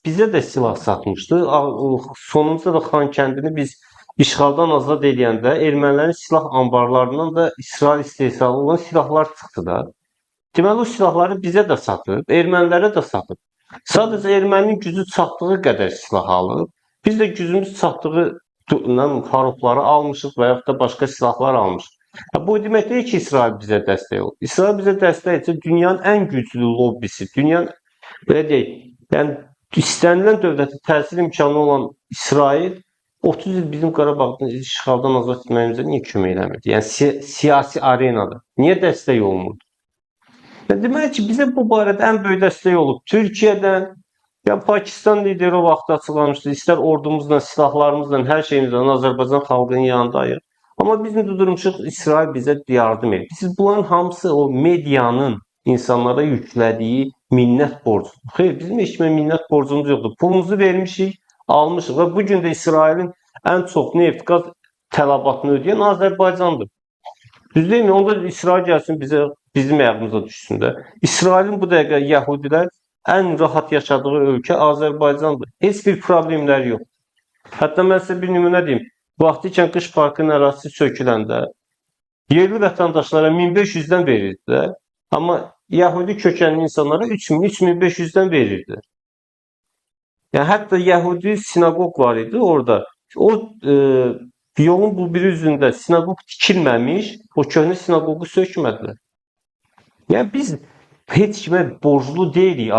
bizə də silah satmışdı. Sonunda da Xankəndini biz işğaldan azad edəndə ermənilərin silah anbarlarından da İsrail istehsalı olan silahlar çıxdı da. Deməli o silahları bizə də satıb, ermənilərə də satıb. Sadəcə erməninin gücü çatdığı qədər silah alıb. Biz də gücümüz çatdığı xarupları almışıq və yaxud da başqa silahlar almışıq. Bu demək deyil ki, İsrail bizə dəstək olur. İsrail bizə dəstək etsə dünyanın ən güclü lobbisi, dünyanın belə deyək, yəni istənilən dövlətin təsir imkanı olan İsrail 30 il bizim Qarabağdan işğaldan azad etməyimizə niyə kömək eləmirdi? Yəni siyasi arenada niyə dəstək olmurdu? Demək ki, bizə bu barədə ən böyük dəstək olub Türkiyədən, ya Pakistan lideri o vaxt açıqlamışdı, istər ordumuzla, silahlarımızla, hər şeyimizlə Azərbaycan xalqının yanındayıq. Amma biz indi durmuşuq, İsrail bizə yardım edir. Bunların hamısı o medianın insanlara yüklədiyi minnət borcudur. Xeyr, bizim heç kimə minnət borcumuz yoxdur. Pulumuzu vermişik, almışıq və bu gün də İsrailin ən çox neft, qaz tələbatını ödəyən Azərbaycandır. Düz deyilmi? Onda İsrail gəlsin bizim ayağımıza düşsün də. İsrailin bu dəqiqə yəhudilər ən rahat yaşadığı ölkə Azərbaycandır. Heç bir problemləri yox. Hətta mən sizə bir nümunə deyim. Vaxtikən qış parkının ərazisi söküləndə yerli vətəndaşlara 1500-dən verirdilər. Amma yəhudi kökənli insanlara 3000-3500-dən verirdilər. Yəni hətta yəhudi sinagog var idi orada. O yolun bu biri üzündə sinagog tikilməmiş, o köhnə sinagogu sökmədilər. Yəni biz heç kimə borclu deyilik.